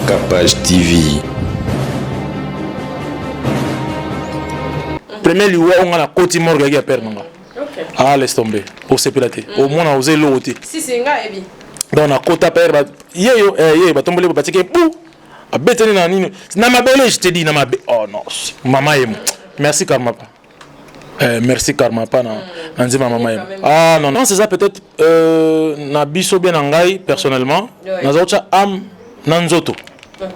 Capage TV. Premier lieu, on a la côte morgue qui a perdu. Ah, laisse tomber. Pour se pilater. Au moins, on a osé l'autre. Si c'est un gars, et bien. Donc, on a côte à perdre. Bah, tomber le bâtiment. Pou! A bête, na ma belle, je te dis, na ma belle. Oh non, maman est moi. Merci, Karmapa. Merci, Karmapa. Nanzi, ma maman est moi. Ah non, non, c'est ça peut-être. Na biso bien angai, personnellement. Na zaocha am, nanzoto.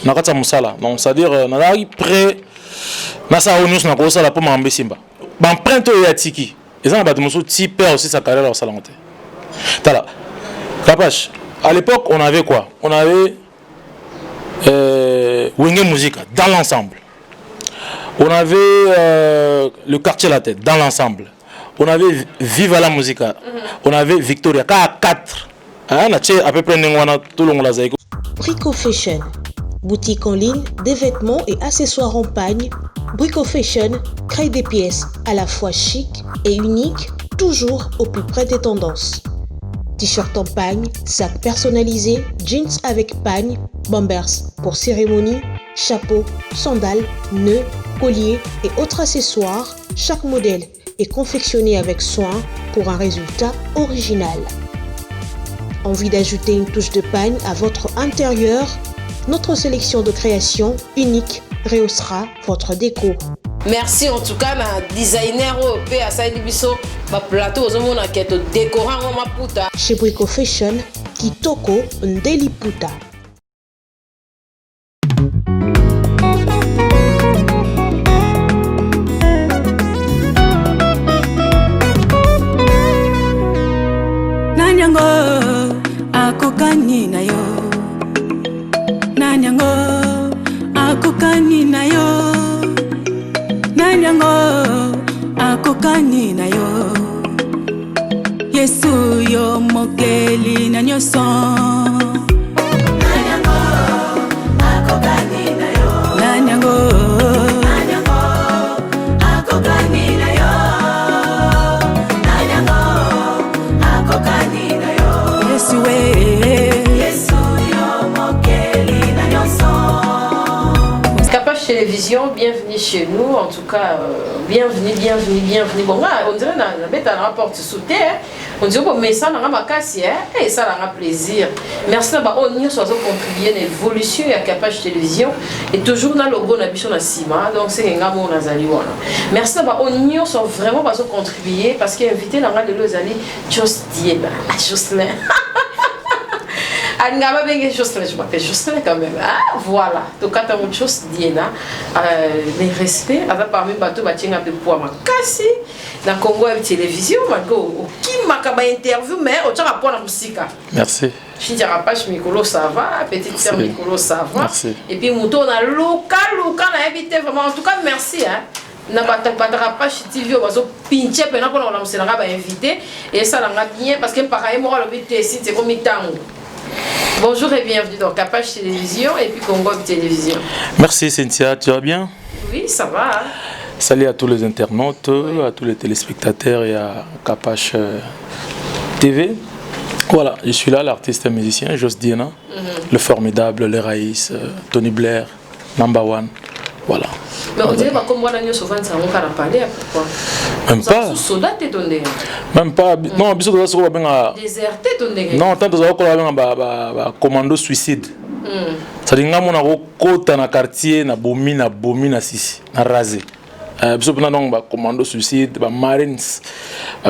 Na kata musala. Donc, c'est-à-dire, na nagi prêt. Na sa onus na kosa la pour m'ambe simba. Ban prento ya tiki. Et ça, on va te montrer si perd aussi sa carrière au salon. Tala. Capache. À l'époque, on avait quoi? On avait Wenge Musica dans l'ensemble. On avait le quartier La Tête dans l'ensemble. On avait Viva la Musica. On avait Victoria. K4. On a à peu près tout le monde. Brico Fashion. Boutique en ligne, des vêtements et accessoires en pagne. Brico Fashion crée des pièces à la fois chic et uniques, toujours au plus près des tendances. T-shirt en pagne, sac personnalisé, jeans avec pagne, bombers pour cérémonie, chapeau, sandales, nœuds, colliers et autres accessoires. Chaque modèle est confectionné avec soin pour un résultat original. Envie d'ajouter une touche de pagne à votre intérieur? Notre sélection de créations unique rehaussera votre déco. Merci en tout cas na designer au à Saïd Bisso, ma plateau aux hommes qui est décorant ma puta. Chez Brico Fashion, Kitoko Ndeli Puta. Nanyango akokani na yo. Nanyango akokani na yo. Nanyango akokani na yo. Yesu yo mokeli na nyoso. Nanyango akokani na yo. Nanyango akokani na yo. Nanyango akokani na yo. Yesu Yesu yo mokeli na nyoso. Capage Télévision, bienvenue chez nous. En tout cas, bienvenue. Bon, on dirait que la bête à la porte sous terre. On dirait que ça n'a pas cassé et ça n'a pas plaisir. Merci d'avoir contribué à l'évolution de Capage Télévision et toujours dans le logo de Sima. Donc, c'est un gars mon azali. Merci d'avoir vraiment contribué parce qu'il a invité dans le Lozali Jocelyn. Angaba bengue Jocelyn, je m'appelle Jocelyn quand même. Ah, voilà. Donc quand on chose Diena, les respects, avec parmi bateau batinga de poids ma kasi dans Congo avec télévision, Marco, qui m'a qu'à interview mais au tient rapport à la musique. Merci. Je dirais pas Mikolo ça va, petite sœur Mikolo ça va. Merci. Et puis mouton a Luca a invité vraiment. En tout cas merci hein. Na pas chez TV on va se pincher pendant qu'on a lancé la invité et ça l'a bien parce que pareil moi le but c'est comme temps. Bonjour et bienvenue dans Capage Télévision et puis Congo Télévision. Merci Cynthia, tu vas bien? Oui, ça va. Salut à tous les internautes, à tous les téléspectateurs et à Capage TV. Voilà, je suis là, l'artiste musicien, Jos Diena, le formidable, le Raïs, Tony Blair, Number One. Voilà. Mais on dirait comme moi, nous souvent, ça on va parler pourquoi? Même pas. Soldat t'es donné. Même pas. Non, bisous de ça, on va déserté donné. non, tant que ça, on va commando suicide. Ça dit que on a côté na quartier, na bomi na sisi, na rasé. Bisous pendant donc ba commando suicide, ba marines.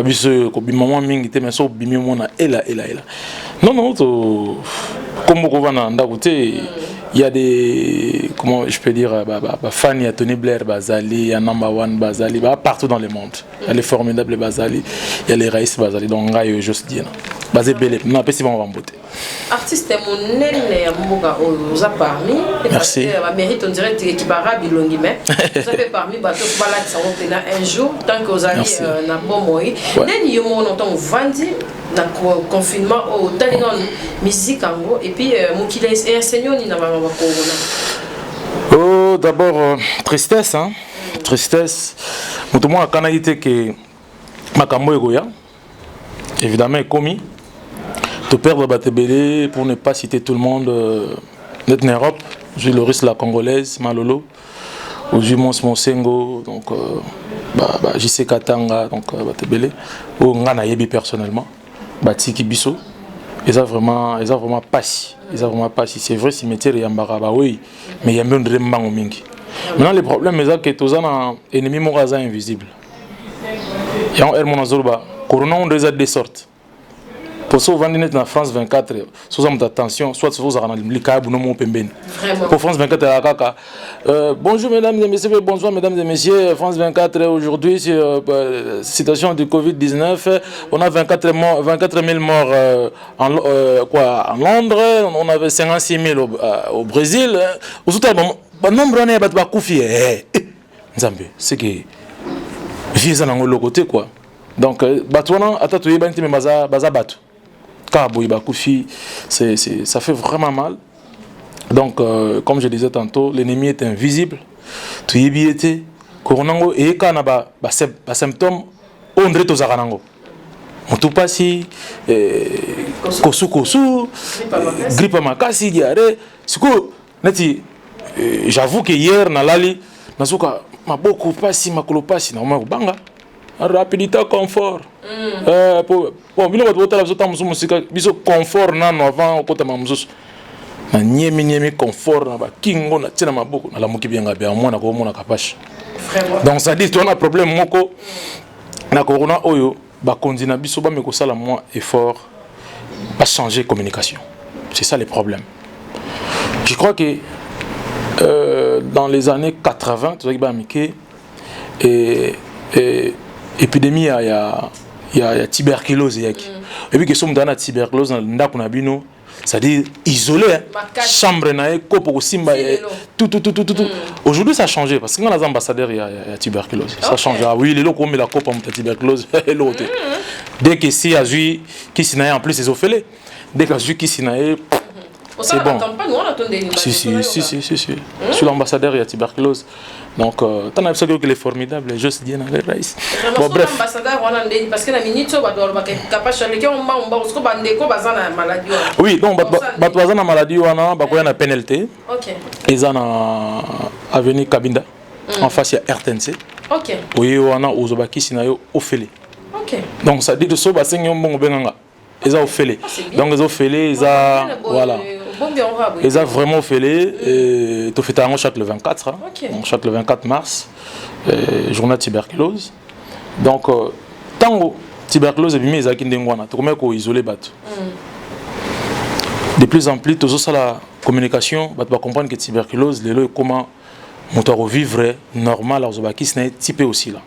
Bisous ko bi maman mingi te mais so bi mi mona ela. Non, to comme on va na côté. Il y a des, comment je peux dire, fans, il y a Tony Blair, Bazali, il y a Number One, Bazali, partout dans le monde. Il y a les formidables Bazali, il y a les Raïs Bazali, donc il y a juste dire. Bazé Belé, non, pas si on va en beauté. Artiste mon nez, Mouga, aux a parmi. Merci. Ma mérite, on dirait que tu vas bilongi, mais vous avez parmi, bateau, balade, ça va un jour, tant que vous allez na bon moyen. N'est-ce pas, on entend vendre. Dans le confinement, au talent musique en gros, et puis mon qui est enseignant ni na maman corona. Oh, d'abord tristesse, hein, tristesse. Tout le monde a canalité que Makambo Egoya, évidemment est commis. De perdre Batebele pour ne pas citer tout le monde, d'être en Europe. J'ai le russe la congolaise, Malolo. J'ai Mons Monsengo, donc JC Katanga, donc Batebele. Ou Ngana Yebi personnellement. Batiki Bisso. Ils ont vraiment pas si. Ils ont vraiment pas si. C'est vrai, si métier Yambara, oui. Mais il y a même des mangs au mingi. Maintenant, le problème, c'est que tous les ennemis sont invisibles. Il y a un Hermon Azurba. Corona, on les a de sortes. Pour ça, on va en France 24, sous attention, soit sous pour France 24, bonjour mesdames et messieurs, bonsoir mesdames et messieurs, France 24, aujourd'hui, situation du Covid-19, on a 24 000 morts en Londres, on avait 56 000 au Brésil. Le nombre d'années, c'est que vieux dans le côté quoi. Donc, ça fait vraiment mal. Donc, comme je disais tantôt, l'ennemi est invisible. Tout est bien. Coronango et quand on a des symptômes, on dirait que on tout passe, kosu, grippe à makasi, diarrhée. J'avoue que hier, nalali, nazuka maboko pasi, makolo pasi, na banga. Rapidité, confort. Bon, bino bato botala biso tamusu musika biso confort nano avant kota mamususu. Na nyemi confort na ba kingo na tina maboko na la muki bianga bia mwana ko mona kapashi. Donc ça dit on a problème moko na corona oyo ba kondina biso ba meko sala moins effort pas changer communication. C'est ça le problème. Je crois que dans les années 80, tu vois ba miki et épidémie il y a tuberculose et puis que sommes dans la tuberculose ndako na bino c'est-à-dire isolé chambre na kopo simba tout aujourd'hui ça a changé parce que dans les ambassadeurs il y a tuberculose ça change oui les locaux mais la cope en tuberculose l'autre dès que si azui qui sinaye en plus les ophelés dès que azui qui sinaye c'est bon. Si. Sur l'ambassadeur, il y a tuberculose. Donc, tu as vu qu'il est formidable. Je sais bien, bon, bref. Parce que la minute, oui, donc, tu as une maladie, tu as une pénalité. Ils ont avenue Kabinda. En face, il y a RTNC. Oui, on a Ozobaki Sinayo Ofele. Donc, ça dit de ça, ils ont fait. Donc, ils ont fait, ils ont. Voilà. Ils ont vraiment fait. Tu fais chaque le 24. Donc, chaque le 24 mars, journée de tuberculose. Donc, tant que tuberculose est bien, ils ont isolé. De plus en plus, tous la communication, tu vas comprendre que tuberculose, les comment on doit vivre normal, c'est typé aussi là.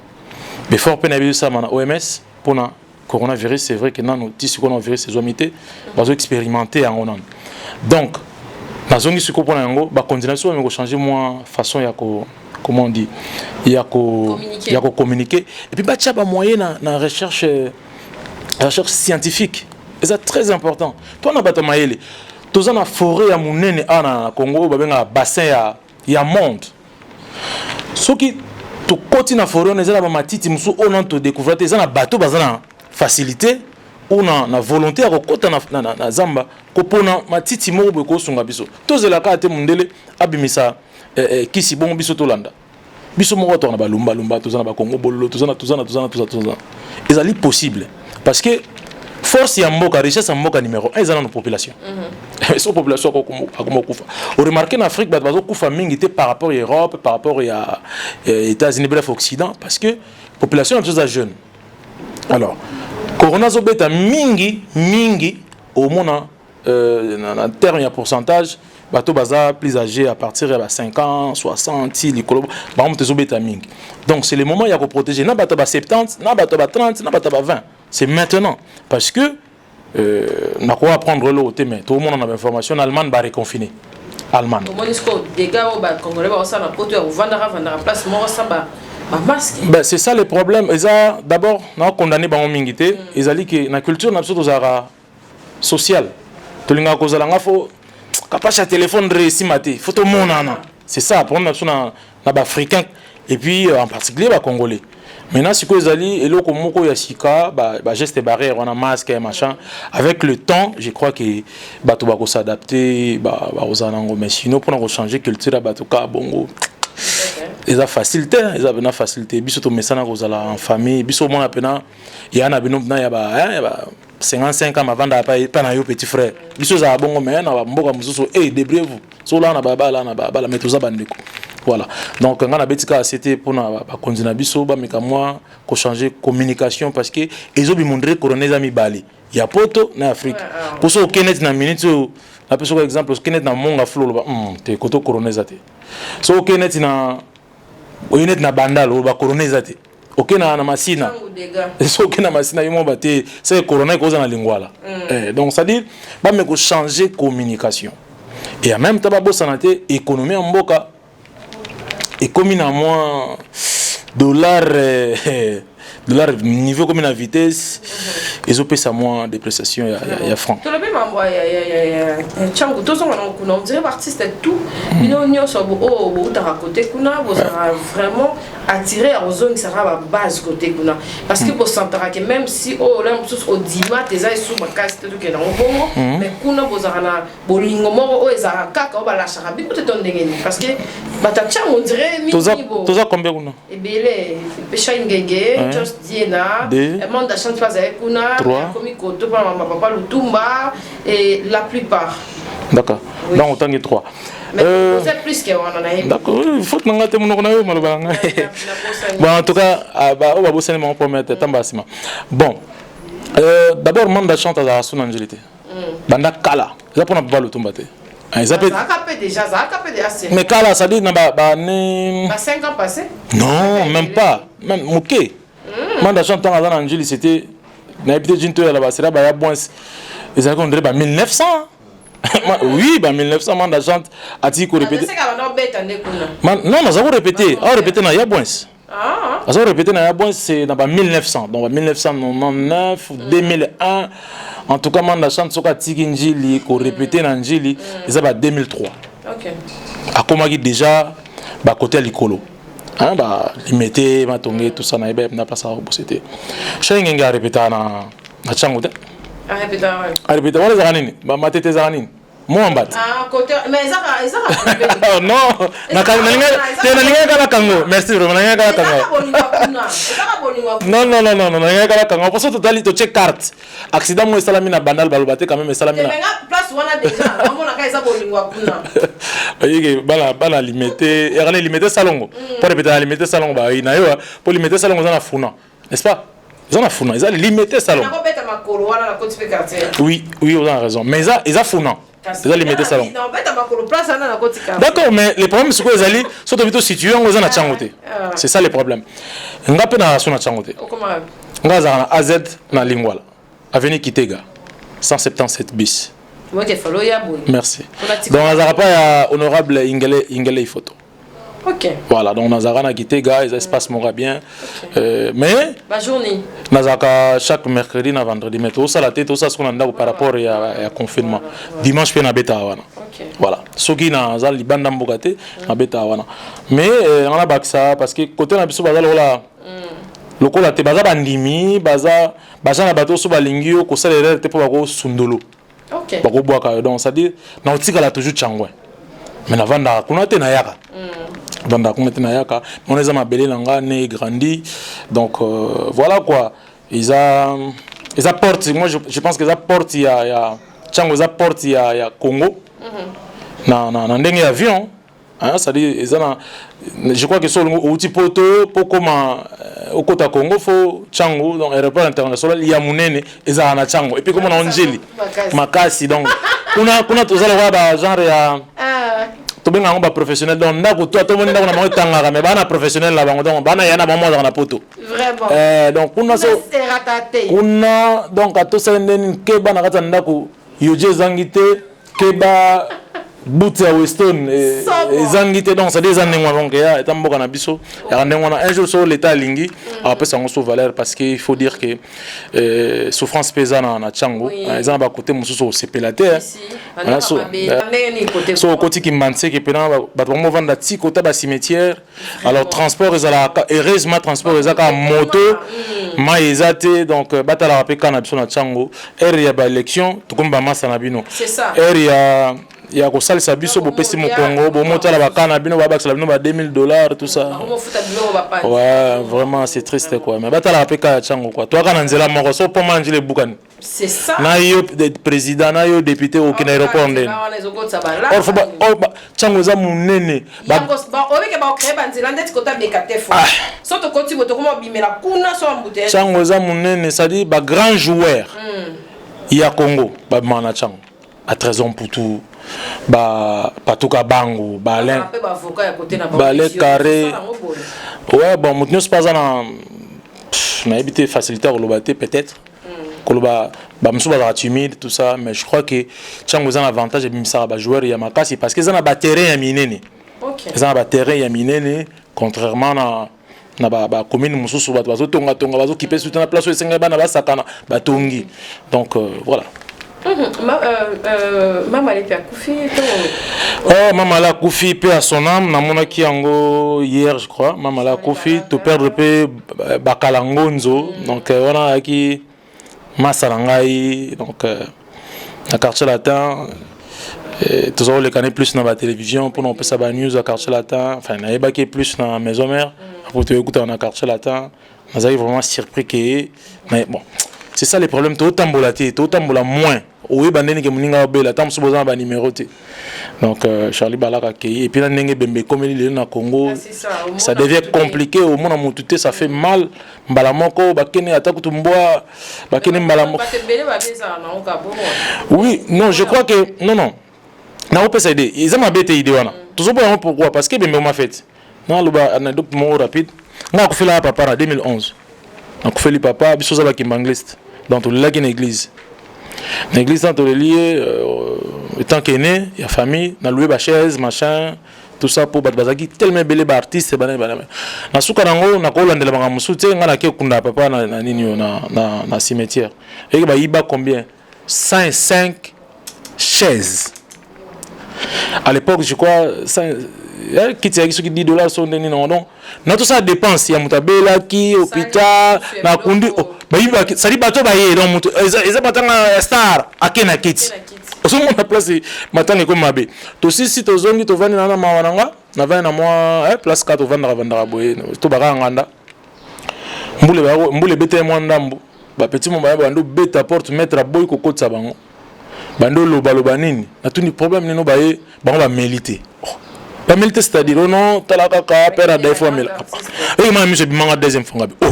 Mais fort peine ça, OMS, pour le coronavirus, c'est vrai que nous avons dit que le coronavirus, c'est omité, nous avons expérimenté en Hollande. Donc, dans une situation, la continuation va changer moins façon comment on dit, il y a communiquer. Et puis, il y a moyen dans la recherche scientifique. Et c'est très important. Toi, on a battu maïli. Tous en a forêt à Mounene, à Congo, à bassin, il y a monde. Ce qui tu continues à forêt, on est là, matiti, musu, on a découvert, ils ont un bateau, ils ont facilité. On a la volonté à côté na zamba kopona matiti mo beko sunga biso tozela ka te mundele abimisa kisi bon biso tolanda biso mo to na ba lumba tozana ba Congo bololo tozana ezali possible parce que force ya mboka richesse ya mboka numéro 1 ezana na population so population ko kufa on remarque en Afrique ba bazo kufa mingi te par rapport à Europe par rapport à États-Unis bref Occident parce que population est très jeune. Alors Corona zobeta mingi au moins en termes de pourcentage bateau baza plus âgé à partir de 5 ans 60 likolo ba on te zobeta mingi. Donc c'est le moment il y a que protéger na bateau ba 70 na bateau ba 30 na bateau ba 20 c'est maintenant parce que na quoi apprendre l'autre mais tout le monde a l'information Allemagne va reconfiner Allemagne des gars au bas congolais ba ça na poto vendre place mo ça ba ben, c'est ça le problème. D'abord, nous avons condamné les mingité. Ils ont dit que la culture n'a pas sociale. Tout le monde a dit que téléphone réussi maté. Faut tout le monde. C'est ça. Pour nous, les Africains et puis en particulier les Congolais. Maintenant, si vous allez, et là, comme moko yasika, geste barrière, on a masque et machin. Avec le temps, je crois que bato bako s'adapter, aux anangos. Mais sinon, pour nous changer culture, bato ka bongo. Ils ont facilité, ils ont facilité. Biso to mesana ko zala en famille, biso mon apena, il y a na bino na ya ba 55 ans avant d'aller pas na yo petit frère. Biso za bongo mais na mboka mususu débrouillez-vous. So là na baba mais tout ça bandeko. Voilà. Donc on a betika c'était pour na continuer biso ba meka moi ko changer communication parce que ils ont montré coroner ami bali. Il y a poto na Afrique. Pour ça kenet na minute la personne par exemple kenet na monga flow ba te koto coroner zate. So kenet na oyenet na bandal ba coroner zate. Ok na masina. So ok na masina yimo bate c'est coroner cause na lingwala. Donc ça dit ba me ko changer communication. Et en même temps ba bo santé économie en mboka et comme il a moins dollar niveau comme la vitesse ils ont payé moins de prestations il y a franc. Tout le même endroit Tchango tous on dirait artiste et tout ils ont sur au côté kuna vous vraiment attiré à zone qui sera la base côté kuna parce que vous sentez que même si là au dimanche les ailes sous ma casse tout que non mais kuna vous avez bolingo moko ezara kaka au bala charabi peut être ndengeni parce que batacha on dirait tous ça combien kuna et belé pécha ngenge just diena monde de chance pas avec kuna comme koto pa papa lutumba et la plupart d'accord donc autant que 3 vous êtes plus que on en a d'accord il faut que nous ngate mon na malobanga bon en tout cas on va bosser mon promettre tambasima bon d'abord monde chante à son angélité banda kala ça pour na pas lutumba te ça capé déjà mais kala ça dit na ba ne 5 ans passés non même pas même moké monde chante à angélité c'était na habité jinto ya là-bas c'est là ba bon ils ont conduit 1900 oui, 1900 man d'agent a dit qu'on répétait. Non, nous avons répété. On répété dans Yabouens. Nous avons répété dans Yabouens, c'est dans 1900. Donc 1999, 2001. En tout cas, man d'agent soka tiki njili qu'on répétait dans njili, ils avaient 2003. OK. A komagi déjà ba côté likolo. Hein ba limité, ma tongé tout ça na ibe na place à bosser. Chengenga répété na Tchangote. A répéter wala zaranini ba matete zaranini moambat côté mais ça oh non na kala kango merci vraiment na kala kango non na kala kango parce que totali to check carte accident mo salami na bandal balobate quand même salami na place wana déjà on na kaisa bolingwa kuna yeke bala limité et limité salongo pour répéter limité salongo ba ina yo pour limiter salongo za na funa n'est-ce pas. Ils ont founan, ils ont limité salon. Oui, vous avez raison. Mais ils ont founan. Ils ont limité salon. D'accord, mais le problème c'est que les alliés sont plutôt situés en Tchangote. C'est ça le problème. On a peine à Tchangote. On a AZ na Lingwala. Avenue Kitega. 177 bis. Merci. Donc on a pas honorable Ingele photo. OK. Voilà, donc nous avons quitté gars, les espaces m'aura bien. Mais la journée. Nous avons chaque mercredi et vendredi mais tout ça la tête tout ça ce qu'on a par rapport à confinement. Dimanche puis na beta wana. OK. Voilà. Ceux qui na za libanda mbokate na beta wana. Mais on a baksa parce que côté na biso bazala wala lokola te baza bandimi baza na bato so balingio ko salera te po bako sundolo. OK. Bako boaka donc ça dit na otika la toujours changwe. Mais na vanda kuna te na yaka. Vanda kuna te na yaka, on les a mabelé langa né grandi. Donc voilà quoi. Ils apportent moi je pense qu'ils apportent il y a Tchango apporte il y a Congo. Na ndenge avion. Hein, ça dit je crois que sur outil poto pour comment au côté Congo faut Tchango donc aéroport international il y a munene eza na Tchango et puis comme on a Angeli makasi donc kuna tous allons voir genre ya to benga ngomba professionnel donc ndako to to moni ndako na mo tangaka mais bana professionnel la bango donc bana yana ba mo na poto vraiment donc kuna so kuna donc ato sendeni ke bana kata ndako yoje zangite ke ba Boots à Weston et Zangité donc ça des années donc ya est amboka na biso un jour sur l'état lingi après ça on sauve valeur parce qu'il faut dire que souffrance paysanne na Tchango ils ont ba côté mususu c'est pélaté so côté qui manse que pendant ba mo vendre ti côté ba cimetière alors transport heureusement transport ezaka moto ma ezate donc batala rapé kana biso na Tchango area ba élection to komba massa na bino c'est ça area ya ko salisa biso bo pesi mo Congo bo motala bakana bino ba bakala bino ba $2000 tout ça ouais vraiment c'est triste quoi mais batala apeka Tchango quoi toi kana nzela moko so po manjile bukani c'est ça na yo président na yo député au kina aéroport ndene or faut ba Tchango za munene ba obeke ba créer banzela ndeti kota bekate fo so to koti moto ko bimela kuna so ambute Tchango za munene ça dit ba grand joueur ya Congo ba mana Tchango à 13 ans pour tout Patuka Bango, Balin, Balin Carré. Ouais, bon, maintenant c'est pas ça. On a habité facilité à Kolobaté peut-être. Koloba, bah, timide, tout ça, mais je crois que Tchango a un avantage de ça, joueur Yamakasi parce qu'ils ont un terrain à miner. Ils ont un terrain à miner, contrairement à na commune mususu bato tonga bazo qui peut soutenir la place où c'est bana ba sakana batongi. Donc voilà. Maman elle a Koufi maman la Koufi paix à son âme namona ki yango hier je crois maman la Koufi to perdre pe bakalangonzo donc on a qui masarangai donc na quartier latin tous les canaux plus dans la télévision pour on peut ça news à quartier latin enfin na ebaki plus dans maison mère pour te écouter on a quartier latin on a vraiment surpris que mais bon c'est ça les problèmes tout tambolaté tout tambola moins oui bandeni ke muninga bela tam suboza ba numéro t donc Charlie Balaka et puis là ndenge bembe comme il est na Congo ça devient compliqué au monde mututé ça fait mal mbala moko bakene atakutumboa bakene mbala moko oui non je crois que non na on peut s'aider ils ont bête idée wana tout ça pourquoi parce que bembe m'a fait non loba anecdote mo rapide nga ko fela papa en 2011 donc fait le papa biso za ba kimbangliste dans tout la église. L'église dans le lieu étant qu'aîné, il y a famille, na loué ba chaise, machin, tout ça pour battre bazaki tellement belé ba artiste bana bana. Na suka nango na ko landela banga musute nga na ke kunda papa na nini na cimetière. Et ba iba combien 105 chaises. À l'époque, je crois qui tient qui $10 sont donnés non donc na tout ça dépense ya mutabela ki hôpital na kundi ba iba ça dit bato ba ye donc mutu eza batanga star akena kiti oso mona place matanga ko mabe to si to zongi to vani na mawananga na vani na moi place 4 vanda boye to baka nganda mbule bete mo ndambu ba petit mo ba ndo beta porte mettre a boy ko kotsa bango bando loba nini na tout ni problème ni no ba ye bango ba mériter pas mériter c'est-à-dire non talaka ka père des fois mais et moi monsieur bimanga deuxième fois oh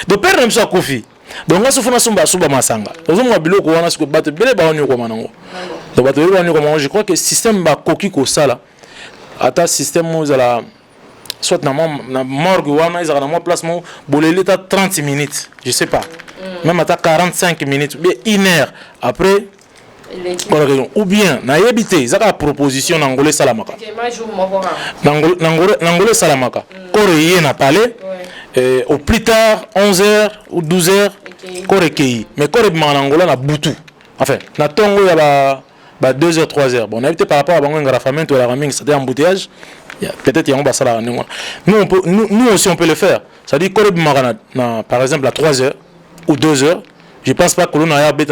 do père même ça Kofi donc on se fona suba masanga ozo mo biloko wana siko bato bele ba woni ko manango donc bato bele woni ko manango je crois que système ba koki ko sala ata système mo zala soit na morgue wana ils ont na place mo bolele ta 30 minutes je sais pas même ata 45 minutes bien 1 heure après ou bien na yebité zaka proposition nangolé salamaka nangolé salamaka coré na palais au plus tard 11h ou 12h coré kei mais coré manangola na butu enfin na tongo ya ba 2h 3h bon on a évité par rapport à bango ngara famille to la raming c'était embouteillage peut-être yango basala nous aussi on peut le faire ça dit coré magana na par exemple à 3h ou 2h. Je pense pas que l'on a bête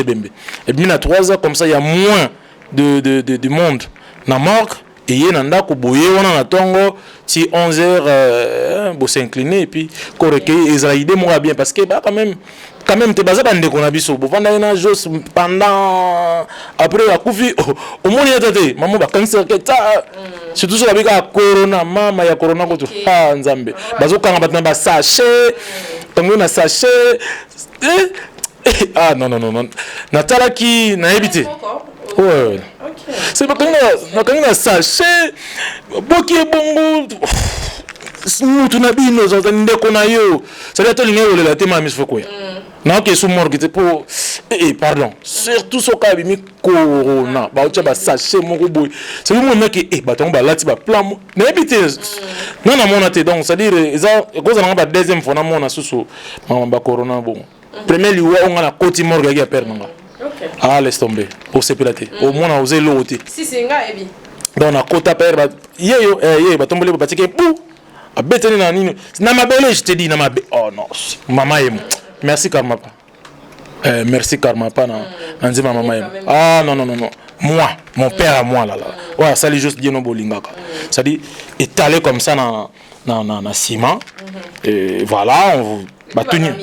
bembe. Et bien à 3 heures comme ça il y a moins de monde na morgue et il y a nanda ko boye wana na tongo si 11 heures bo s'incliner et puis ko recueillir Israël moi bien parce que bah quand même te baza bande ko na biso bo vanda na jos pendant après la Koufi au moins il y a tete maman ba cancer que ça surtout sur la bika corona mama ya corona ko to ha nzambe bazo kanga batna ba sachet tango na sachet ah non natala qui na habité ouais c'est pas quand na sachet boki bongo mutu na bino za ndeko na yo ça doit être l'ingo le la tema misfoko ya Non, que sous mort, que pour. Pardon. Surtout ce cas, il y a corona. Bah, tu vas sachet mon robot. C'est le moment qui est. Bah, tu vas là, tu vas plan. N'habitez. Non, non, mon athée. Donc, c'est-à-dire, quand on a la deuxième fois, on a sous ma corona. Bon. Premier lieu, on a la côte mort qui a perdu. Ah, laisse tomber. Pour se pilater. Au moins, on a osé l'autre. Si c'est un gars, et bien. Donc, on a côte à perdre. Bah, tomber le bâti qui est pou. A bêtini na nini. Na ma belle, je te dis, na ma belle. Oh non. Maman est. Merci Karmapa. Merci Karmapa. Nanzi ma maman est. Ah non, non, non, non. Moi, mon père à moi là. Ouais, ça lui juste dit no bolinga. Ça dit, étalé comme ça dans ciment. Et voilà, on va tenir.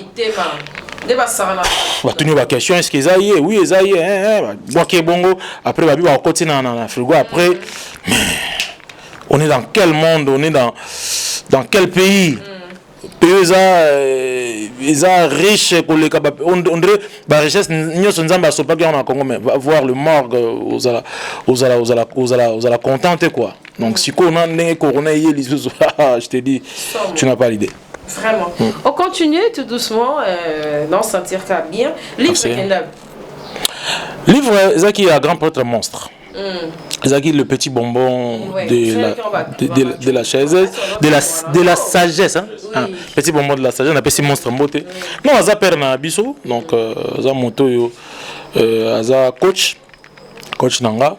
Va tenir la question, est-ce qu'ils aillent? Oui, ils aillent. Bois qui est bongo. Après, va vivre à côté dans la frigo. Après, mais on est dans quel monde? On est dans quel pays? Ils sont riches, on dirait la richesse, nous sommes en Congo, mais va voir le morgue, vous allez contenter quoi. Donc si on a un corona, je te dis, tu n'as pas l'idée. Vraiment. On continue tout doucement, dans sentir qu'à bien. Livre Zaki est un grand prêtre monstre. Zaki le petit bonbon de la chaise, de la sagesse, hein? Oui. Petit bonbon de la sagesse, on appelle ça monstre en beauté. Non, Aza père na biso, donc Aza moto yo, Aza coach nanga.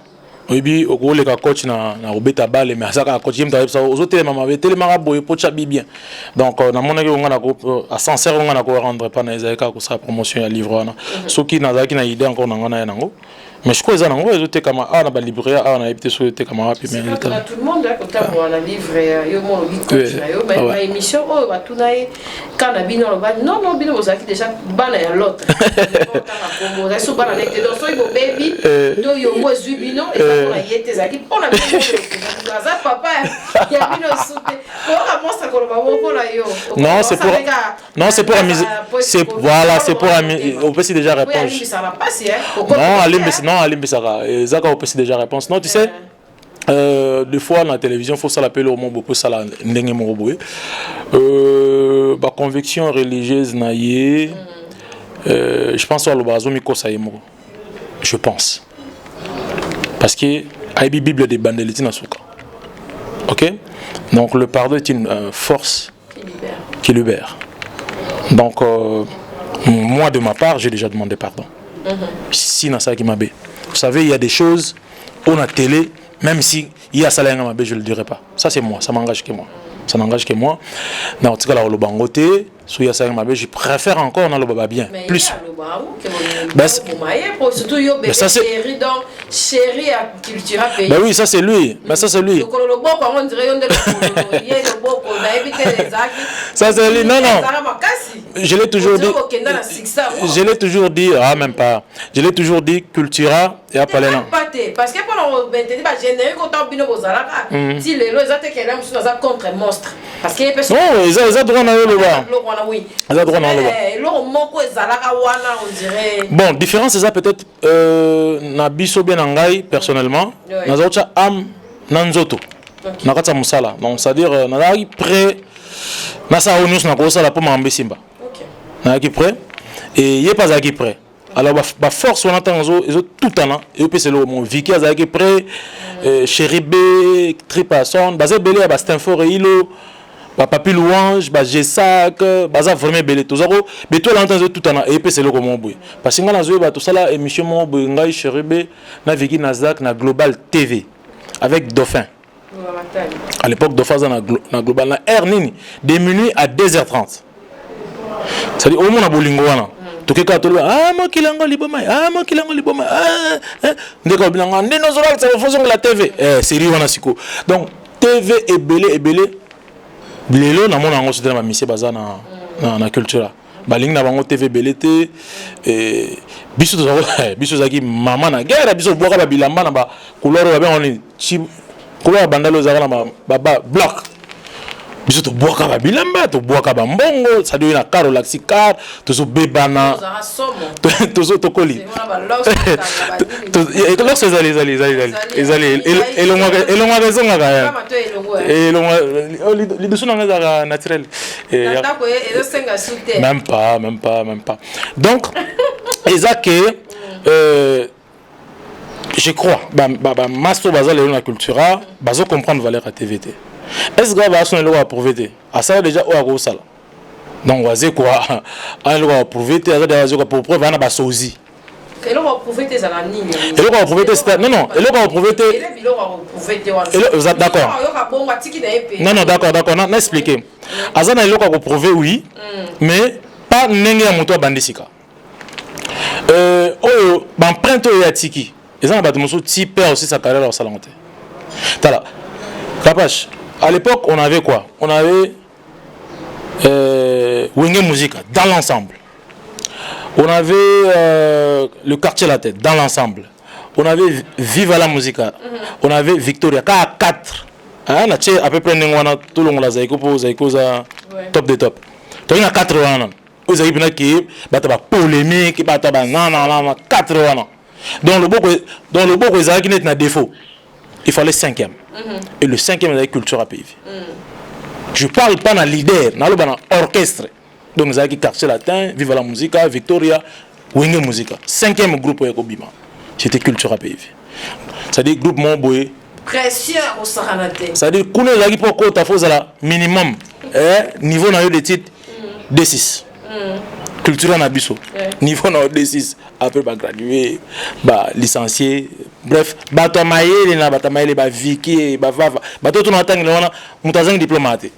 Oui, bi au gros les coach na robeta balle, mais Aza coach yem t'arrive ça aux autres maman, tellement boy pour chabi bien. Donc na mon on a à sincère on a rendre pas na Isaïka pour sa promotion à livre na. Ceux qui na Zaki na idée encore na nango. Mais je crois que les autres comme ah on a livré ah on a été sur les camarades puis mais tout le monde là quand on a livré yo mon coach là yo émission oh va tout naï quand na bino ba non bino vous avez déjà bana ya l'autre quand on a sous bana avec donc so yo baby to yo mo zu bino et ça on a yete zaki on a bino ça papa ya bino sauté pour la monstre ko ba pour la yo non c'est pour amuser c'est voilà c'est pour amuser on peut déjà répondre non Alim Bissara Zaka on peut déjà réponse non tu sais des fois dans la télévision faut ça l'appeler au monde beaucoup ça la ndenge moroboé ba conviction religieuse naïe je pense à l'obazo miko saïmo je pense parce que aibi bible des bandeliti na souka OK donc le pardon est une force qui libère donc moi de ma part j'ai déjà demandé pardon. Si dans ça qui m'a bé. Vous savez, il y a des choses on a télé, même si il y a ça là m'a bé, je le dirai pas. Ça c'est moi, ça m'engage que moi. Ça n'engage que moi. Dans tout cas là le bangoté, sous ya ça m'a bé, je préfère encore dans le baba bien. Plus. Surtout yo bébé chéri donc chéri à culture pays. Ben oui, ça c'est lui. Mais ça c'est lui. Ça c'est lui. Non non. Je l'ai toujours dit. Je l'ai toujours dit, ah même pas. Je l'ai toujours dit cultura et appelé là. Parce que pendant 20 ans, bah générer autant bino bozalaka. Si les lois étaient qu'elle aime sur contre monstre. Parce que non, ils ont droit dans le bas. Oui. Ils ont droit dans le bas. L'eau moko ezalaka wana on dirait. Bon, différence c'est ça peut-être na biso bien ngai personnellement. Na zaocha am nanzoto. Na kata musala. Donc c'est-à-dire na ngai prêt na sa onus na ko sala pour m'ambe simba. Na qui prêt et il est pas qui prêt. Alors ba force on entend ils ont tout temps et puis c'est le mon Vicky a qui prêt Chéribé Tripasson basé belé à Stanford et Ilo ba papi louange ba Gessac ba ça vraiment belé tout ça mais tout l'entend tout temps et puis c'est le mon boy parce que ngana zo ba tout ça là émission mon boy ngai Chéribé na Vicky Nasdaq na Global TV avec Dauphin. À l'époque Dauphin na Global na R nini de minuit à 2h30. C'est-à-dire au moins na bolingo wana toke ka tolo moi kilango liboma ndeko bilanga ndeno zola ça faisons la TV série wana siko donc TV est belé lelo na mona ngo sotela ma mission baza na culture baling na bango TV belete et biso to biso zaki mama na guerre biso boka ba bilamba na ba couleur ba ben on chi couleur bandalo zaka na ba bloc biso to boaka ba bilamba to boaka ba mbongo ça doit na caro laxicar to so bebana to so to koli et lorsque ezali elongwa bezonga kaya les dessous n'ont naturel même pas donc exact que je crois master bazal et la cultura bazo comprendre valeur à TVT est-ce que va son loi pour VT à ça déjà au gros sala donc vas-y quoi un loi pour VT à déjà pour preuve on a basozi et là on va prouver tes amis et là on va prouver non et là on va prouver d'accord non d'accord on expliqué azana il va prouver oui mais pas nenge ya moto bandisika empreinte ya tiki ils ont battu type aussi sa carrière au salon tala Capache à l'époque on avait quoi on avait Wenge Musica dans l'ensemble on avait le quartier la tête dans l'ensemble on avait Viva la Musica on avait Victoria K4 hein na à peu près n'engwana tout le monde la zaiko pour zaiko za top de top to ina 4 wana vous avez bien qui bata polémique bata non 4 wana donc le beau qui n'est na défaut il fallait 5e et le 5e est la culture à pays je parle pas d'un leader dans orchestre donc nous avons quartier latin Viva la Musica Victoria Wenge Musica 5e groupe ya Kobima c'était culture à pays c'est-à-dire groupe Monboé pression au Saranate c'est-à-dire qu'on est là pour quota faut la minimum niveau na de titre D6 culture na biso niveau na D6 après ba gradué ba licencié bref bato mayele na bato mayele ba viki ba vava bato to na tangi na mutazangi diplomate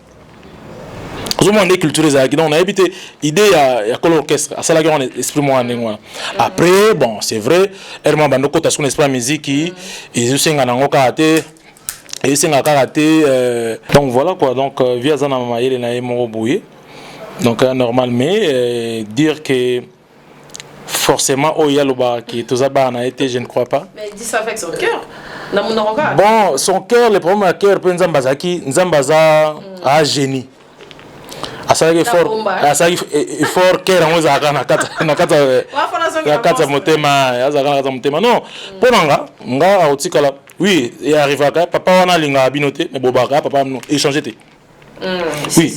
ozomande culture za ki donc on a évité idée ya col orchestre à ça là on esprit moi ndengwa après bon c'est vrai herman bandoko ta son esprit musique et senga na ngoka te et senga karaté donc voilà quoi donc via zana mayele na mo bouye donc normal mais dire que forcément Oyaloba qui tout ça a été je ne crois pas mais il dit ça avec son cœur bon son cœur le problème à cœur peut Nzambaza a génie à ça il fort cœur on za na kata motema ya za kata motema non ponanga nga otikala oui il arrive à papa wana linga binote mais bobaka papa no échanger te oui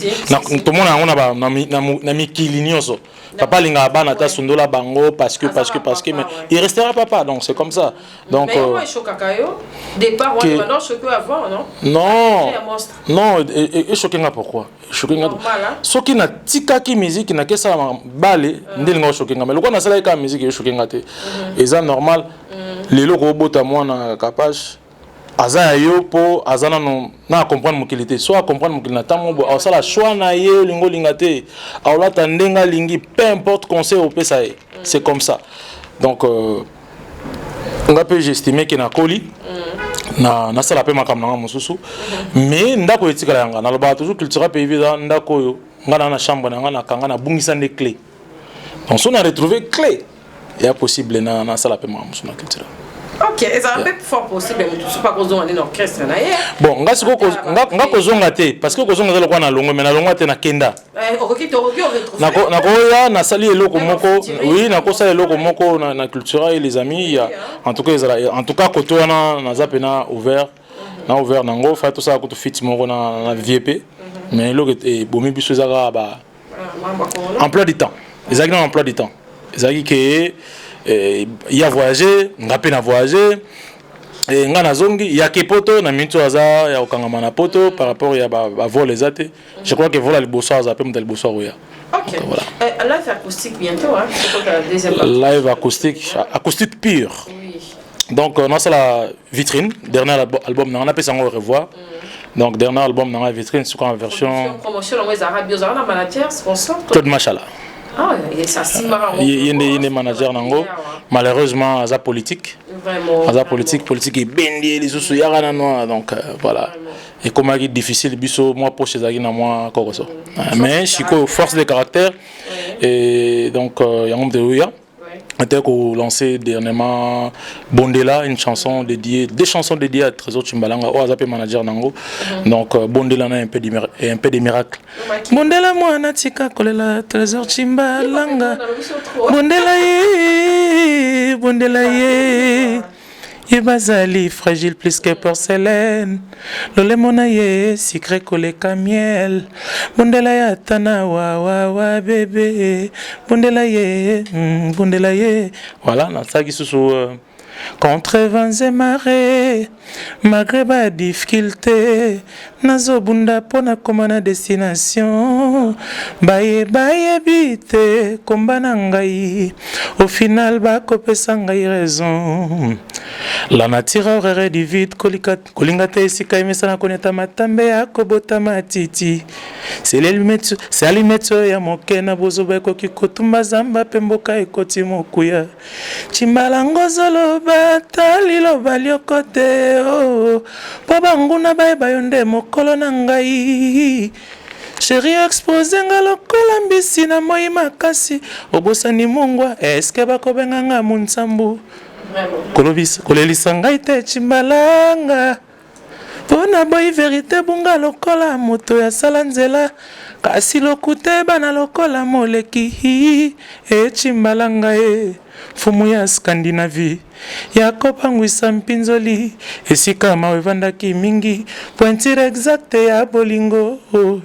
tout le monde a na mikili nyonso papa linga bana ta sundola bango parce que mais il restera papa donc c'est comme ça donc mais moi chokakayo départ on va non choqué avant non et choqué nga pourquoi choqué nga ce qui na tikaki musique na kesa balé ndinga choqué nga mais le quoi na sala ka musique choqué nga te et ça normal les loko bota moi na capage aza yo po azana no na comprendre mokilité soit comprendre mokilina tamobo au sala choix na ye lingo lingate au la tandenga lingi peu importe conseil au pesa c'est comme ça donc on peut estimer que na koli na sala pe makamna mususu mais ndako etikala yanga na loba toujours culture pays visa ndako yo ngana na chambre na ngana kanga na bungisa des clés donc on a retrouvé clé et possible na sala pe mususu na culture. Ok, et ça va être fort possible, mais tout pas qu'on a un orchestre d'ailleurs. Bon, nga kozonga te parce que kozonga za lokwa na longo mais na longo te na kenda. Na koya na sali eloko moko, oui, na kosa eloko moko na cultura et les amis, il y a en tout cas koto na zapena ouvert. Na ouvert nango fa tout ça ko to fit moko na VIP. Mais eloko e bomi biso za ba emploi du temps. Les agents emploi du temps. Les agents que il y a voyagé, nga pe na voyagé et nga na zongi ya kepoto na minto aza ya okangama na poto par rapport ya ba vol les até je crois que voilà le bossard za pe mtal bossard ya. OK. Voilà. Live acoustique bientôt hein, c'est quoi la deuxième partie? Live acoustique pure. Oui. Donc on a ça la vitrine, dernier album on a appelé ça au revoir. Donc dernier album dans la vitrine sur en version promotion les arabes aux arabes manager sponsor Claude Machala. Ah, et ça simba. Il est manager nango. Malheureusement, à politique. Vraiment. À politique est bendié les autres yara nano donc voilà. Et comment il est difficile biso moi proche zaki na moi kokoso. Mais Chico force de caractère et donc il y a un de J'ai lancé dernièrement Bondela, une chanson dédiée, des chansons dédiées à Trésor Chimbalanga, au Azapé Manager Nango. Donc Bondela a un peu des miracles. Bondela moi natika kolela Trésor Chimbalanga. Bondela ye. Yebazali fragile plus que porcelaine. Lole monaye secret collé miel. Bondela ya tana wa bébé. Bondela ye. Voilà, dans ça qui se sous contre vents et marées, malgré ma difficulté, nazo bunda pona komana destination, baye bite, kombana ngai, au final ba kopesa ngai raison. La nature aurait du vide, kolingate esika imesana koneta matambe ya kobota matiti. C'est l'alimetso ya mokena bozoba koki kotumba zamba pemboka ekoti mokuya. Chimbalango zolo batali lo baliokote oh po banguna baye bayonde mokolo na ngai chéri exposé nga lokola mbisi na moi makasi obosani mungwa eske bakobenga nga munsambu kolelisa ngai te Chimbalanga pona boy vérité bunga lokola moto ya sala nzela kasi lokute bana lokola moleki Chimbalanga fumu ya Scandinavie ya kopangwisa mpinzoli esika mawevandaki mingi pointure exacte ya bolingo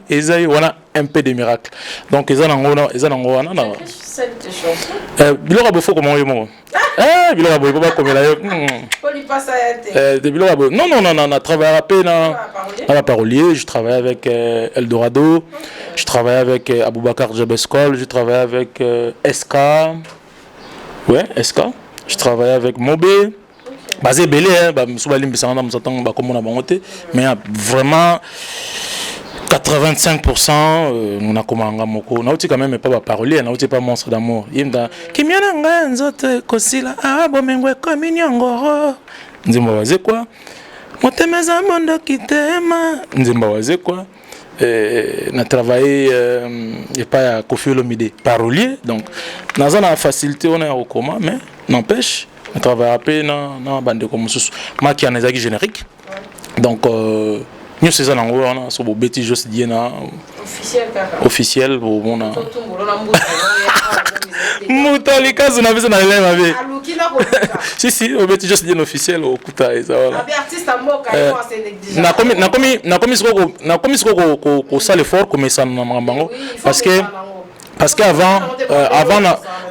ezayi wana un peu de miracle donc ezanango wana na biloko bofo comment yo mo biloko boy pas comme la yo non on a travaillé à peine à la parolier, je travaille avec Eldorado, je travaille avec Aboubakar Jabeskol, je travaille avec SK. Ouais, SK. Je travaille avec Mobé. Basé Belé, mais vraiment 85% on a commandé moko. Na uti quand même pas parolier, na uti pas monstre d'amour. Yinda kimiana nga nzote kosila bomengwe kominyongoro. Nzimba waze quoi? Motemeza mondo kitema. Nzimba waze quoi? On a travaillé et pas à Kofi Olomide parolier donc dans la facilité on est au coma mais n'empêche on travaille à peine dans bande comme sous moi qui en est générique donc nous c'est ça on a sur beau bêtise juste dire officiel pour on a Moutali kazu na visa na lema be si au bêtise juste dire officiel au kuta et ça voilà artiste mboka yo c'est na komi siko ko sale fort comme ça na mambango parce que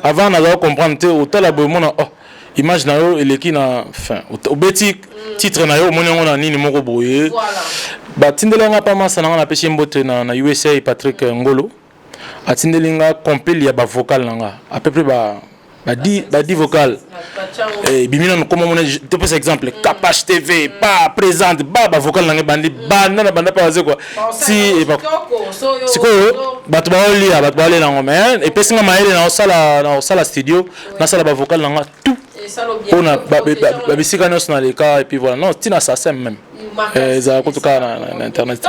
avant na comprendre te autant la bomona image na yo eleki na fin au bêtise titre na yo moni ngona nini moko boye ba tindelenga pa masa na pesi mbote na USA Patrick Ngolo atindelinga compile ya ba vocal nanga à peu près ba 10 vocal et bimina comme on te pose exemple Capache TV pas présente ba vocal nanga bandi banda pa waze quoi si et pas siko batu ba olia batu ba le nango mais et pesinga maele na sala studio na sala ba vocal nanga tout on a ba bisika national les cas et puis voilà non tina ça c'est même ça en tout cas na internet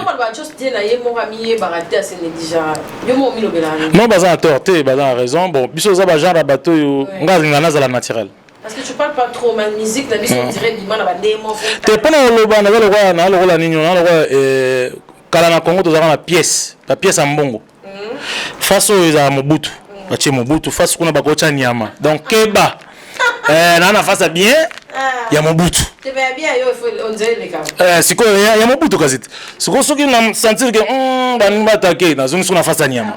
non bazan tort te bazan raison bon biso za ba genre bateau yo ngazinga na zala naturel parce que tu parles pas trop ma musique la biso dirait bima na ba demo te pas na loba na loba ninyo na loba kala na Congo to za na pièce la pièce en bongo face aux za Mobutu ba che Mobutu face kuna ba kocha nyama donc keba na face bien ya Mobutu te va bien yo on dirait les gars siko ya Mobutu kazit siko soki na sentir que bani batake na zungu na face nyama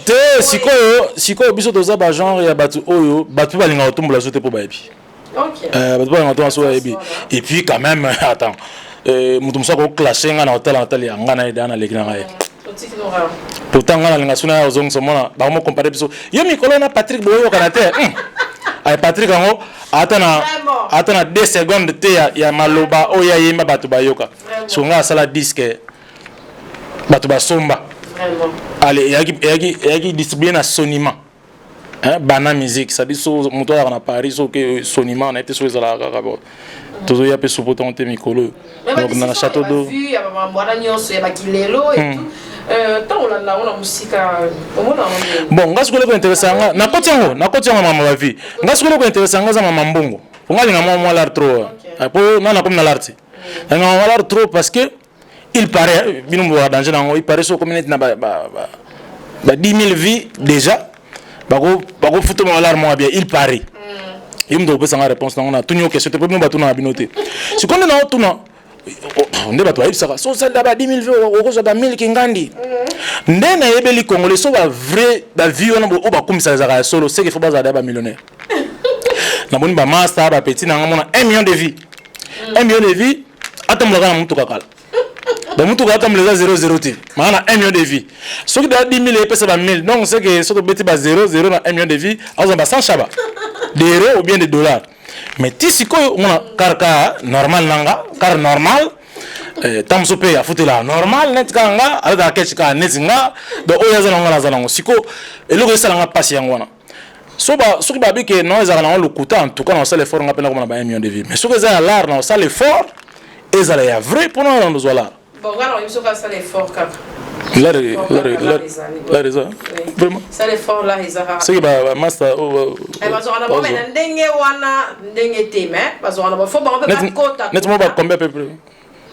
te siko biso toza ba genre ya batu oyo batu balinga otumbola sote po baebi OK batu balinga otumbola so baebi et puis quand même attends mutu musa ko clasher nga na hotel ya nga na ida na lekina ngai pourtant nga na linga suna ya zong somona ba mo comparer biso yo mikolo na Patrick Boyo kanate ay Patrick ngo atana 2 secondes te ya maloba oya yema batu bayoka so nga sala disque batu basomba vraiment allez yaki distribuer na sonima bana musique ça dit so moto na Paris so que sonima na été so ezala kaka todo ya pe sopoto te mikolo donc na château d'eau vu ya mwana nyonso ya bakilelo et tout tant on a musique bon ngas ko intéressant na kotiango mama ba vie ngas ko intéressant za mama mbongo ngali na moi l'art trop pour na comme na l'art na l'art trop parce que il paraît binu bo danger na il paraît so communauté na ba 10 000 vies déjà bako futo mo l'art mo bien il paraît il me doit pas sa réponse na tunyo question te problème ba tuna binoté si qu'on na tuna on débat toi ça so ça d'aba 10 000 vies au zo ba 1000 kingandi ndena yebeli congolais so ba vrai ba vie on ba komisa za solo c'est qu'il faut ba za ba millionnaire na boni ba master ba petit na ngona 1 million de vies 1 million de vies atamulaka na mutu kakala ba mutu kakala mleza 00 ti maana 1 million de vies so ki da 10 000 et pesa ba 1000 donc c'est que so to beti ba 0 na 1 million de vies aza ba 100 chaba d'euros ou bien de dollars mais ti sikoyo ngona karka normal nanga car normal tamso pe ya futela normal net kanga ala da kechika net nga do oya za ngala za ngo siko eloko esala nga pasi yangona so ki ba bike non ezala na lokuta en tout cas on sait l'effort nga pena comme na 1 million de vies mais so que za l'art na ça l'effort ezala ya vrai pour nous dans zola bon voilà on soka ça l'effort kaka la raison vraiment ça l'effort là ezara c'est que ba master bazo ana ba mena ndenge wana ndenge te mais bazo ana ba fo ba ba kota net mo ba combien peu près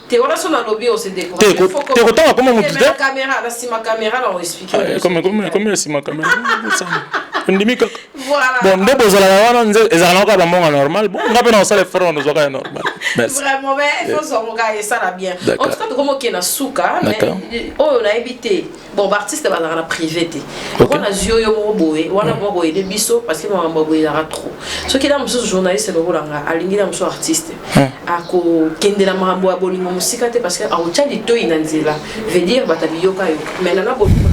te wala so na lobby on se découvre te kotanga comment mutu te caméra la sima caméra là on explique comment sima caméra ndimika voilà bon ndebo zala wana nze ezala ka ba monga normal bon ngape na ça les frères on doit normal merci vraiment mais il faut s'organiser ça là bien en tout cas comme qui na suka mais oh on a évité bon artiste ba na privé te on a zioyo mo boye wana mo boye de biso parce que mo boye la trop ce qui est là monsieur journaliste le rôle nga alingi na monsieur artiste ako kendela mambo ya bolingo musika te parce que a ochali to inanzela veut dire batabiyoka yo mais nana bolingo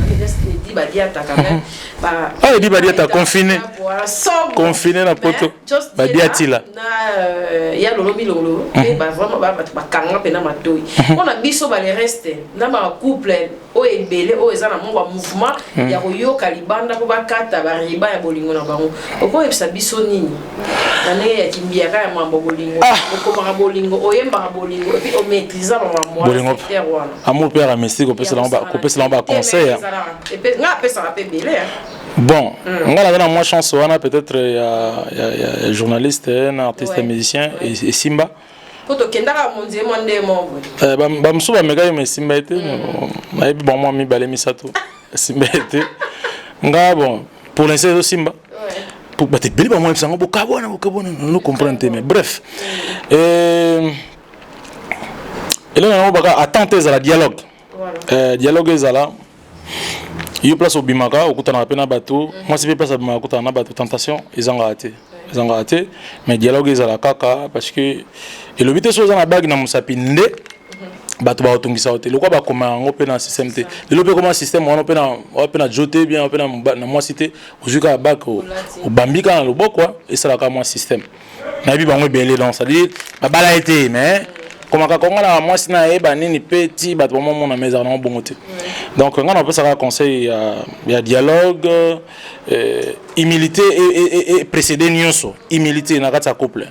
dit badiata quand même ba dit badiata confiné na poto badiati là na ya lolobi lolo et ba vraiment ba kanga pena matoi on a biso ba les reste na ba couple o ebele o ezana mo ba mouvement ya koyoka libanda po bakata ba riba ya bolingo na bango oko ebisa biso nini ane ya kimbiaka ya mambo bolingo okoma bolingo oyemba bolingo et puis o maîtriser ba mambo amour père amesti ko pesa lamba conseil et puis nga pesa rapé belé bon ngala na moi chance wana peut-être ya journaliste un artiste musicien et Simba poto kendaka monzie monde mo ba msuba mega me Simba était mais bon moi mi balé misato Simba était nga bon pour l'instant Simba pour bater beli ba moi psango bokabona nous comprendre mais bref et là on va attendre à la dialogue dialogue ezala il place au bimaka au kutana pena bateau moi c'est place au bimaka kutana bateau tentation ils ont raté mais dialogue ezala kaka parce que et le but c'est na bag na musapinde bateau ba otungisa hotel quoi ba koma ngo pena système te le pe comment système on pena joter bien on pena na moi cité ojuka bag au bambika na loboko quoi et ça la ka moi système na bi bango belé donc ça dit ba bala été mais comme quand on a moi sina eba nini petit bato moment na maison na bon côté donc on a peut ça conseil il y a dialogue humilité et précéder nyonso humilité na kata couple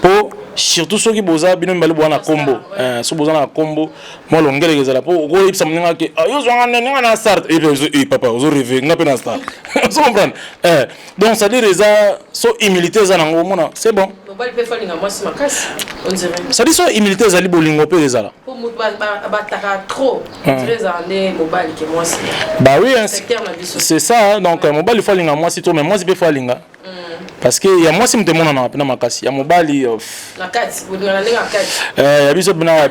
pour surtout ceux qui boza bino mbali bwana combo so boza na combo moi longele gezala pour go ipsa mninga ke yo zo ngana na start et papa ozo rêver ngape na start so comprendre donc ça dit ça so humilité za nango mona c'est bon mobali pe falinga moi si makasi on dirait ça dit so humilité za li bolingo pe ezala pour mutu ba taka trop on dirait za ne mobali ke moi si bah oui c'est ça donc mobali falinga moi si to mais moi si pe falinga parce que ya moi si mtemona na pena makasi ya mobali na kati bodingana ndinga kati ya biso pena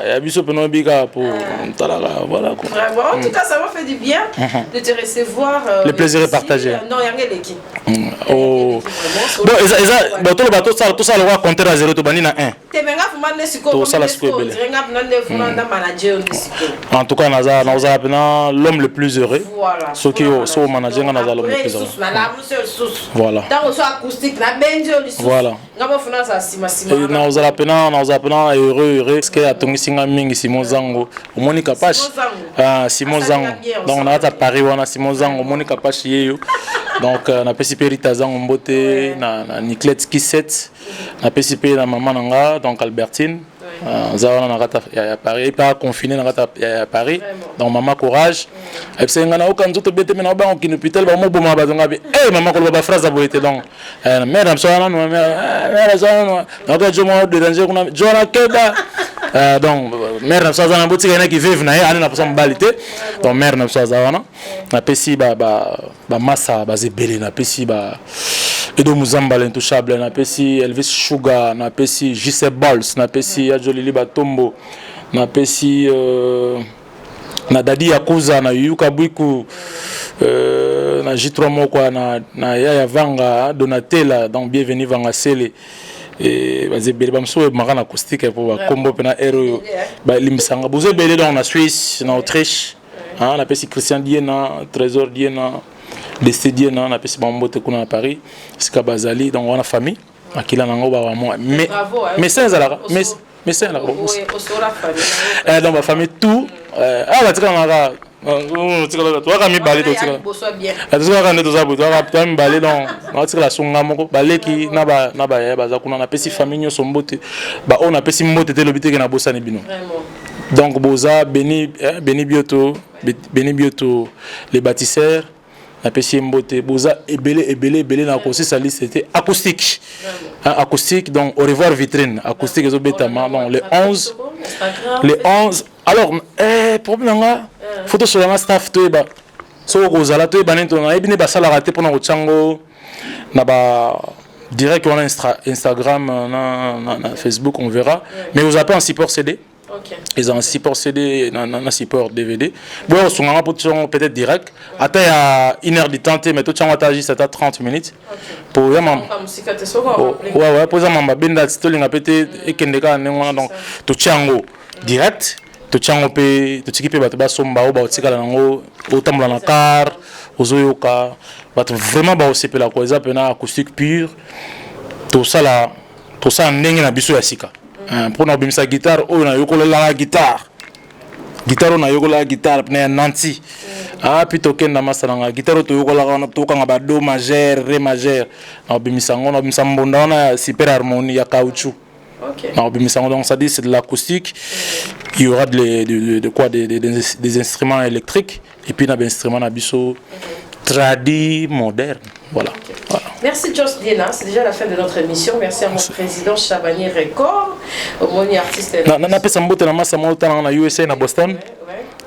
ya biso pena bika pour talaka voilà quoi en tout cas ça m'a fait du bien de te recevoir le plaisir est partagé non yangeleki oh bon eza tout le bateau ça tout ça le va compter à 0 to bani na 1 temenga fumane siko to ça la siko bele renga fumane fumane manager siko en tout cas naza pena l'homme le plus heureux voilà ce qui so manager naza l'homme le plus heureux voilà tant soit acoustique na benjo lisu voilà ngabo funa sa sima naza pena heureux parce que atongisinga mingi Simon Zango omoni kapashi Simon Zango donc on a à Paris wana Simon Zango omoni kapashi yeyo donc na pesi perita Zango mbote na Niclette Kisset na pesi pe na maman nanga donc Albertine Zawana na kata ya Paris, pas confiné na kata ya Paris. Donc maman courage. Et puis ngana aucun autre bête mais na ba on qui hôpital ba mo boma ba zonga bi. Eh maman ko ba phrase aboité donc. Mère am soana no mère soana no. Donc je mo de danger kuna Jona Keda. Donc mère am soana boutique na qui vive na ani na posa mbalité. Donc mère am soana na pesi ba massa ba zebeli na pesi ba Edo Muzamba l'intouchable, na pesi Elvis Sugar, na pesi JC Balls, na pesi Ajolili Batombo, na pesi na Dadi Yakuza, na Yuka Bwiku, na J3 Mokwa, na Yaya Vanga, Donatella, donc bienvenue Vanga Sele. Et bazebele bamso marana acoustique pour combo pena hero ba limsanga bozebele dans la Suisse, na Autriche, hein, na pesi Christian Diena, Trésor Diena. Décédé na pesi bambote kuna à Paris sika bazali donc on a famille akila nango ba moi mais c'est ça mais c'est là donc ma famille tout ba tika ngaka tika ka mi balé to tika tika ka ndo za buto ka mi balé donc na tika la songa moko baleki na ba za kuna na pesi famille nyoso mbote ba on a pesi mbote te lobité ke na bosani bino donc boza Beni Bioto les bâtisseurs na pesi mbote boza ebele na kosi sa liste c'était acoustique acoustique donc au revoir vitrine acoustique zo betama bon les 11 alors problème nga photo sur la staff to ba so ko zala to ba nento na ebine ba sala raté pour na ochango na ba direct on a Instagram na Facebook on verra mais vous appelez en support CD. Okay. Ils ont un support CD, un support DVD. Bon, on se peut-être direct. Attends, il y a 1 heure de temps, mais tout le temps, c'est à 30 minutes. Pour vraiment. Ouais, pour exemple, Benda, c'est tout le monde et Kendeka, donc, tout tchango direct. Tout tchango peut, tout équipé, bah, tu vas somba, bah, tu vas nango, autant dans la car, aux oyoka, bah, vraiment, bah, aussi, la cause, pena acoustique pure. Tout ça là, en n'engue na biso ya sika. Pour nous bimisa guitare on a yokola la guitare on a yokola la guitare na nanti puis token na masala guitare to yokola na to kanga ba do majeur ré majeur na bimisa ngona bimisa mbonda na super harmonie ya caoutchouc. OK. Na bimisa donc ça dit c'est de l'acoustique. Il y aura des instruments électriques et puis na instruments na biso tradi moderne. Voilà. Okay. Voilà. Merci Joss Diena, c'est déjà la fin de notre émission. Merci à mon président Chabani Record, au moni artiste. Na pesa mbote na massa mota na USA na Boston.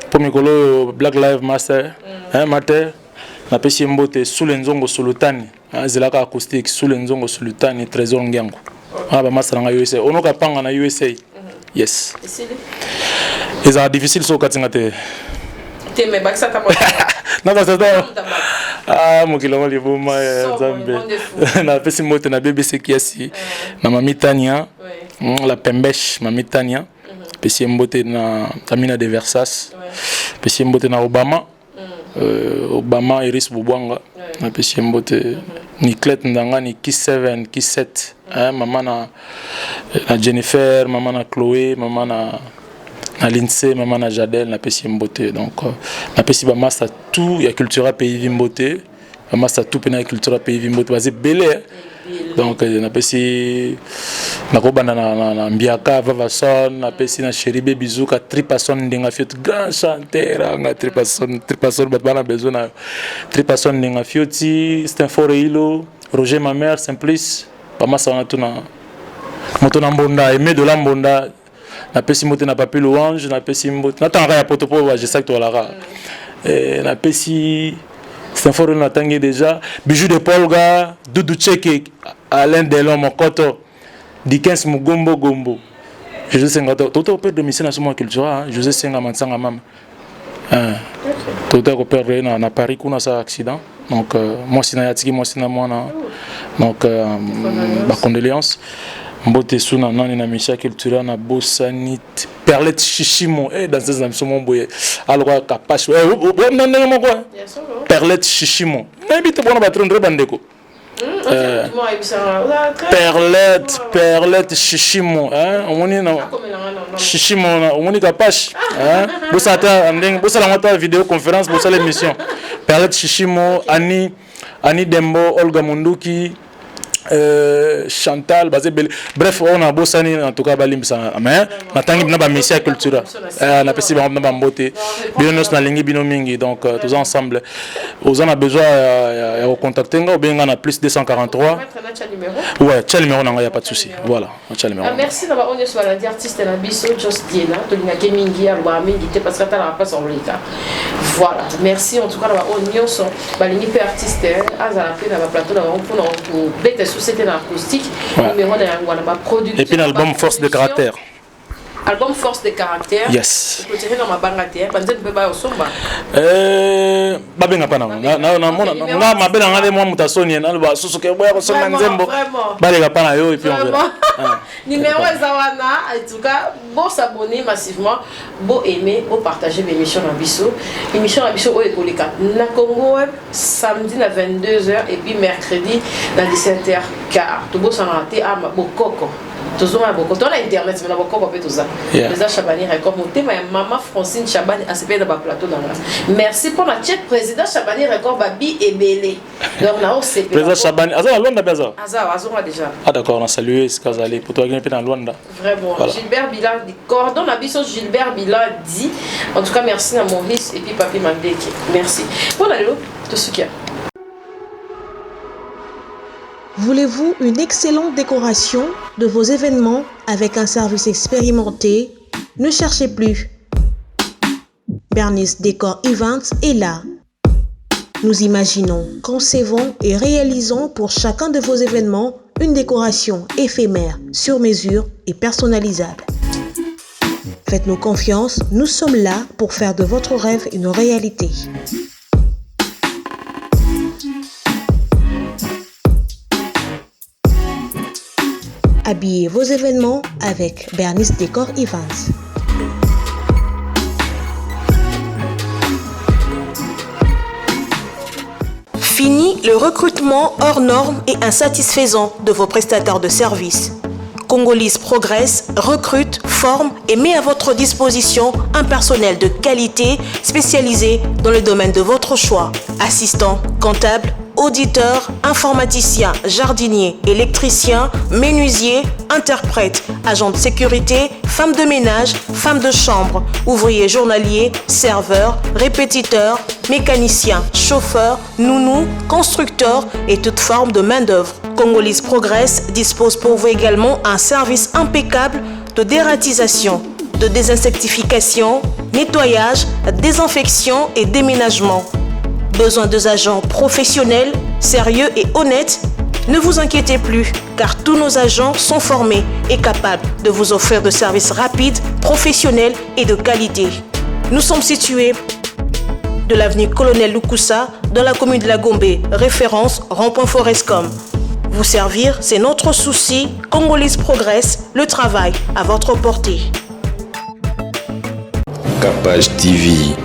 Pour mikolo Black Lives Matter, matter. Na pesi mbote Sulenzongo Sulutani, zelaka acoustique Sulenzongo Sulutani Trésor Ngiango. Ba massa na USA. Onoka panga na USA. Yes. C'est difficile so katinga te. Mais baksa ta non parce que mon kilomètre les beaux Zambé na pesi moto na BBC kiasi na mami Tania la Pembesh mami Tania pesi mbote na Tamina de Versas pesi mbote na Obama Iris Bubwanga na pesi mbote ni Clet Ndanga ni Kiss7 Kiss7 maman na Jennifer maman na Chloé maman na Lindsay, maman na Jadel, na pesi mbote. Donc, na pesi ba master tout, il y a culture pays vimbote. Ba master tout pena culture pays vimbote. Basé belé. Donc, na pesi na ko bana na Mbiaka, Vavason, na pesi na Cheribe Bizuka, Tripason ndinga fiot grand chanteur, nga Tripason bat bana besoin na Tripason ndinga fioti, Stanford Hilo, Roger ma mère, Simplice. Ba master na tout na moto na mbonda, aimé de la mbonda. Na pesi mote na papier louange na pesi mote na tanga ya potopo je sais que toi là na pesi c'est fort on attendait déjà bijou de Polga Doudou Tcheke Alain Delon Mokoto Dickens Mugombo Gombo José Sengato toto père de mission nationale culturelle José Senga Mansanga mam toto ko perdre na Paris kuna sa accident donc moi sina yatiki moi sina mwana donc ba condoléances Mbote suna nani na misha culturelle na Bossanit Perlette Chichimo dans ces émissions boye alors capache non mon quoi Perlette Chichimo n'habite bon ba trendre bandeko Perlette Chichimo on est non Chichimo on est capache bosata ndeng bosala ngata vidéo conférence bosala émission Perlette Chichimo Ani Dembo Olga Munduki Chantal basé bref on a bossani en tout cas balimbisa mais matangi bina ba mission culture na pesi ba na mbote binonos na lingi bino mingi donc tous ensemble aux on a besoin à contacter nga ou bien on a plus 243 ouais tchel numéro na y a pas de souci voilà tchel numéro merci d'avoir on soit la artiste na biso just diena to linga ke mingi ya ba mingi te parce que ta pas sur lika voilà merci en tout cas d'avoir on nyonso ba lingi pe artiste azala pe na ba plateau na on pour bête société acoustique numéro de production. Et puis l'album Force de caractère. Album Force de caractère. Yes. Tu peux dans ma bangate, pendant que beba osomba. Babenga pana. Na mabela ngale mwa mutasoni na ba susuke boya ko sonna nzembo. Balega pana yo et puis on verra. Numéro zawana en tout cas, bon s'abonner massivement, bon aimer, bon partager l'émission na biso. Émission na biso o ekolika. Na Congo Web samedi à 22h et puis mercredi à 17h15. Tu beau s'en rater à Bokoko. Toujours à beaucoup. Dans l'internet, mais beaucoup on peut tout ça. Les Chabani Record. Mon thème est Maman Francine Chabani à ce dans le plateau dans la. Merci pour la tchèque président Chabani Record Babi et Belé. Donc là c'est président Chabani. Azar Luanda Baza. Azar déjà. Ah d'accord, on a salué ce Kazali pour toi qui est dans Luanda. Vraiment. Voilà. Gilbert Bilan dit cordon abisso Gilbert Bilan dit. En tout cas merci à Maurice et puis Papi Mandeki. Merci. Pour la tout ce qu'il y a. Voulez-vous une excellente décoration de vos événements avec un service expérimenté? Ne cherchez plus. Bernice Décor Events est là. Nous imaginons, concevons et réalisons pour chacun de vos événements une décoration éphémère, sur mesure et personnalisable. Faites-nous confiance, nous sommes là pour faire de votre rêve une réalité. Habillez vos événements avec Bernice Décor Events. Fini le recrutement hors norme et insatisfaisant de vos prestataires de services. Congolese progresse, recrute, forme et met à votre disposition un personnel de qualité spécialisé dans le domaine de votre choix. Assistant, comptable, auditeur, informaticien, jardinier, électricien, menuisier, interprète, agent de sécurité, femme de ménage, femme de chambre, ouvrier journalier, serveur, répétiteur, mécanicien, chauffeur, nounou, constructeur et toute forme de main-d'œuvre. Congolese Progress dispose pour vous également un service impeccable de dératisation, de désinsectification, nettoyage, désinfection et déménagement. Besoin de agents professionnels, sérieux et honnêtes? Ne vous inquiétez plus, car tous nos agents sont formés et capables de vous offrir de services rapides, professionnels et de qualité. Nous sommes situés de l'avenue Colonel Lukusa, dans la commune de la Gombe, référence rond-point Forescom. Vous servir, c'est notre souci. Congolese Progress, le travail à votre portée. Capage TV,